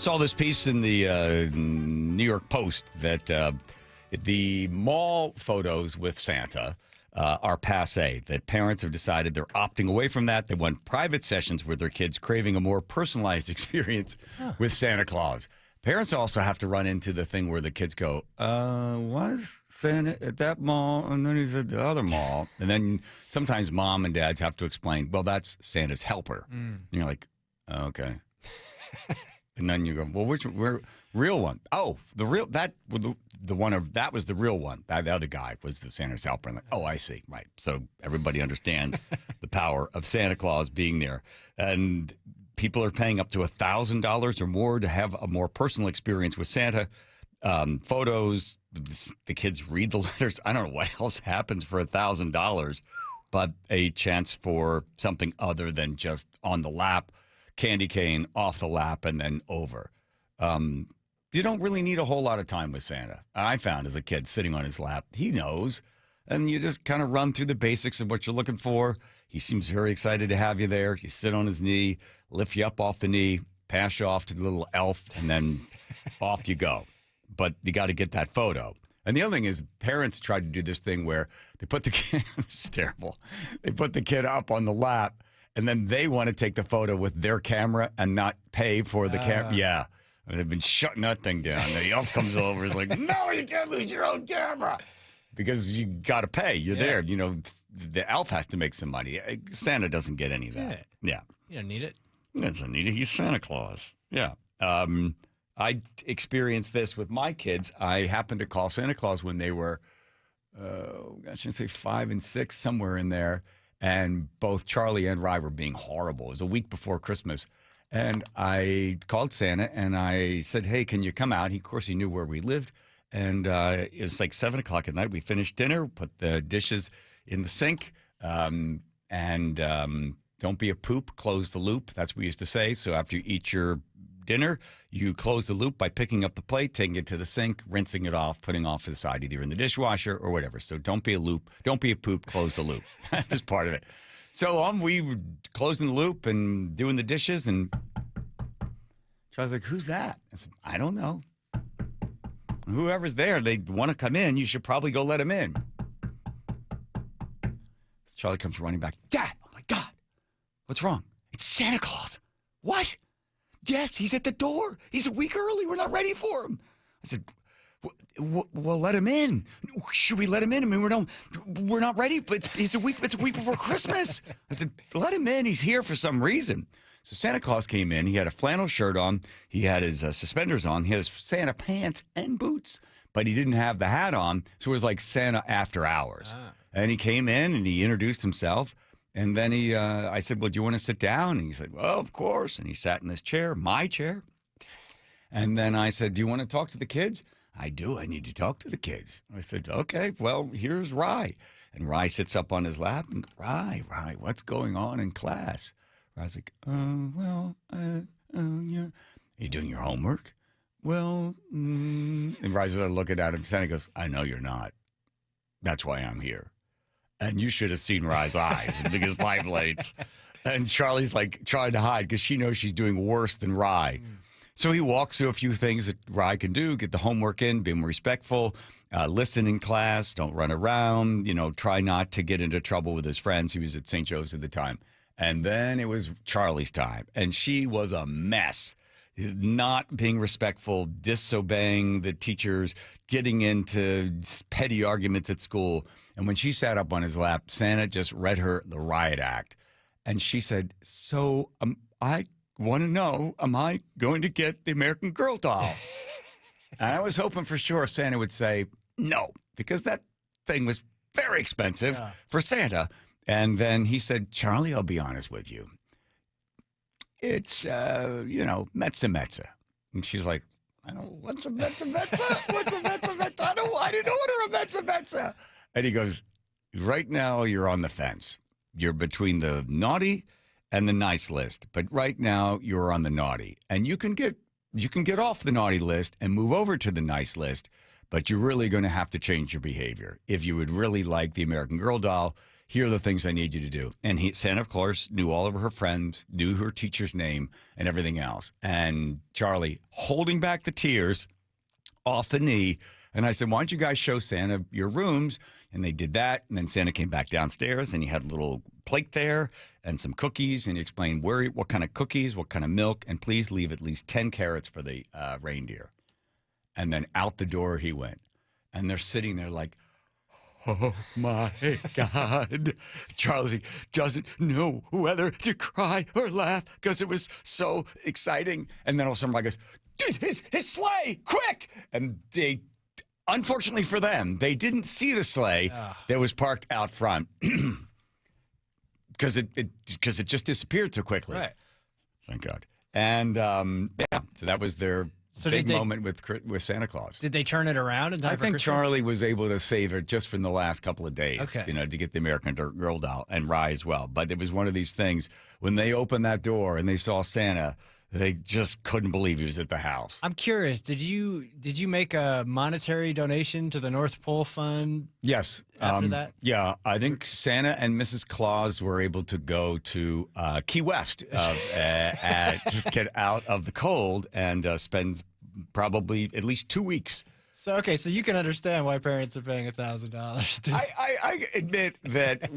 Saw this piece in the New York Post that the mall photos with Santa are passé, that parents have decided they're opting away from that. They want private sessions with their kids, craving a more personalized experience with Santa Claus. Parents also have to run into the thing where the kids go, was Santa at that mall? And then he's at the other mall. And then sometimes mom and dads have to explain, well, that's Santa's helper. And you're like, okay. And then you go, well, real one? Oh, the real, that was the real one. The other guy was the Santa's helper. And like, oh, I see. Right. So everybody understands the power of Santa Claus being there. And people are paying up to $1,000 or more to have a more personal experience with Santa. Photos, the kids read the letters. I don't know what else happens for $1,000, but a chance for something other than just on the lap, candy cane, off the lap, and then over. You don't really need a whole lot of time with Santa. I found as a kid sitting on his lap, he knows, and you just kind of run through the basics of what you're looking for. He seems very excited to have you there. You sit on his knee, lift you up off the knee, pass you off to the little elf, and then off you go. But you got to get that photo. And the other thing is, parents try to do this thing where they put the kid, it's terrible. They put the kid up on the lap, and then they want to take the photo with their camera and not pay for the camera. Yeah. And they've been shutting that thing down. The elf comes over and is like, no, you can't lose your own camera. Because you got to pay. You're there. You know, the elf has to make some money. Santa doesn't get any of that. Yeah. You don't need it. He doesn't need it. He's Santa Claus. Yeah. I experienced this with my kids. I happened to call Santa Claus when they were, I shouldn't say 5 and 6, somewhere in there. And both Charlie and Rye were being horrible. It was a week before Christmas. And I called Santa and I said, hey, can you come out? Of course, he knew where we lived. And it was like 7 o'clock at night. We finished dinner, put the dishes in the sink, and don't be a poop, close the loop. That's what we used to say. So after you eat your dinner, you close the loop by picking up the plate, taking it to the sink, rinsing it off, putting off to the side, either in the dishwasher or whatever. So don't be a loop. Don't be a poop, close the loop. That was part of it. So we were closing the loop and doing the dishes, and Charlie's like, who's that? I said, I don't know. Whoever's there, they want to come in. You should probably go let him in. So Charlie comes running back. Dad, oh my God, what's wrong? It's Santa Claus. What? Yes, he's at the door. He's a week early. We're not ready for him. I said, well, let him in. Should we let him in? I mean, we're not ready. But it's a week before Christmas. I said, let him in. He's here for some reason. So Santa Claus came in. He had a flannel shirt on. He had his suspenders on. He had his Santa pants and boots, but he didn't have the hat on. So it was like Santa after hours. And he came in and he introduced himself. And then I said, well, do you want to sit down? And he said, well, of course. And he sat in this chair, my chair. And then I said, do you want to talk to the kids? I do. I need to talk to the kids. I said, okay, well, here's Rye. And Rye sits up on his lap. And Rye, what's going on in class? Rye's like, yeah. Are you doing your homework? Well, And Rye's looking at him. Santa goes, I know you're not. That's why I'm here. And you should have seen Rye's eyes and his biplates. And Charlie's like trying to hide because she knows she's doing worse than Rye. So he walks through a few things that Rye can do, get the homework in, be more respectful, listen in class, don't run around, try not to get into trouble with his friends. He was at St. Joe's at the time. And then it was Charlie's time. And she was a mess. Not being respectful, disobeying the teachers, getting into petty arguments at school. And when she sat up on his lap, Santa just read her the riot act. And she said, so I want to know, am I going to get the American Girl doll? And I was hoping for sure Santa would say no, because that thing was very expensive for Santa. And then he said, Charlie, I'll be honest with you. It's, mezza. And she's like, I don't, what's a mezza? What's a mezza? I didn't order a mezza. And he goes, right now you're on the fence. You're between the naughty and the nice list. But right now you're on the naughty. And you can get off the naughty list and move over to the nice list. But you're really going to have to change your behavior. If you would really like the American Girl doll, here are the things I need you to do. And Santa, of course, knew all of her friends, knew her teacher's name and everything else. And Charlie, holding back the tears off the knee, and I said, why don't you guys show Santa your rooms? And they did that, and then Santa came back downstairs, and he had a little plate there and some cookies, and he explained what kind of cookies, what kind of milk, and please leave at least 10 carrots for the reindeer. And then out the door he went. And they're sitting there like, oh, my God. Charlie doesn't know whether to cry or laugh because it was so exciting. And then all of a sudden, goes, dude, his sleigh, quick! And they, unfortunately for them, they didn't see the sleigh that was parked out front because it just disappeared so quickly. Right. Thank God. And, so that was their big moment with Santa Claus. Did they turn it around? I think Charlie was able to save it just from the last couple of days, okay, to get the American Girl doll and Rye as well. But it was one of these things, when they opened that door and they saw Santa, they just couldn't believe he was at the house. I'm curious, did you make a monetary donation to the North Pole Fund? Yes. After that? Yeah, I think Santa and Mrs. Claus were able to go to Key West, just get out of the cold and spend probably at least 2 weeks. So you can understand why parents are paying $1,000. I admit that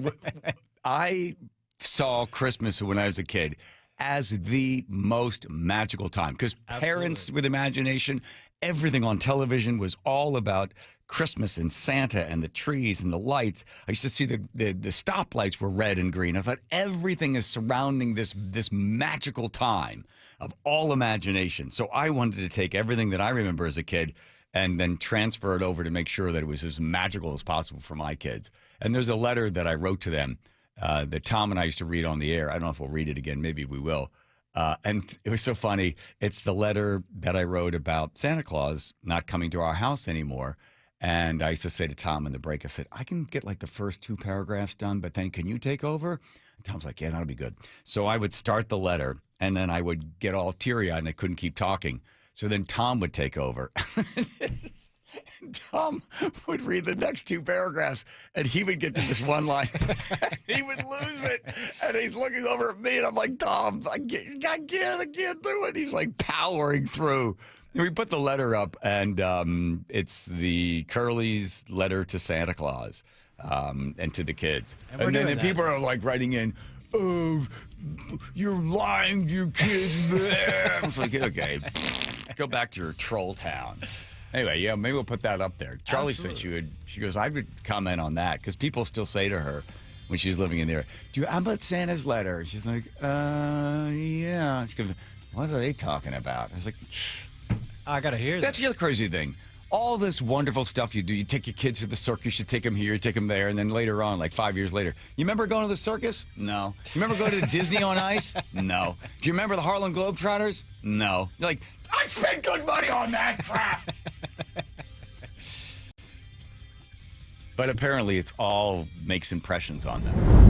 I saw Christmas when I was a kid as the most magical time because parents with imagination, everything on television was all about Christmas and Santa and the trees and the lights. I used to see the stoplights were red and green. I thought everything is surrounding this magical time of all imagination. So I wanted to take everything that I remember as a kid and then transfer it over to make sure that it was as magical as possible for my kids. And there's a letter that I wrote to them that Tom and I used to read on the air. I don't know if we'll read it again. Maybe we will. And it was so funny. It's the letter that I wrote about Santa Claus not coming to our house anymore. And I used to say to Tom in the break, I said, I can get like the first 2 paragraphs done, but then can you take over? And Tom's like, yeah, that'll be good. So I would start the letter, and then I would get all teary-eyed, and I couldn't keep talking. So then Tom would take over. Tom would read the next 2 paragraphs, and he would get to this one line. He would lose it, and he's looking over at me, and I'm like, Tom, I can't do it. He's like powering through. And we put the letter up, and it's the Curley's letter to Santa Claus and to the kids. And then people are like writing in, oh, you're lying to your kids. I was like, okay, go back to your troll town. Anyway, yeah, maybe we'll put that up there. Charlie said she goes, I would comment on that because people still say to her when she was living in there, how about Santa's letter? She's like, yeah. She goes, what are they talking about? I was like, I got to hear that. That's the other crazy thing. All this wonderful stuff you do. You take your kids to the circus. You should take them here, you take them there. And then later on, like 5 years later, you remember going to the circus? No. You remember going to Disney on Ice? No. Do you remember the Harlem Globetrotters? No. You're like, I spent good money on that crap. But apparently it's all makes impressions on them.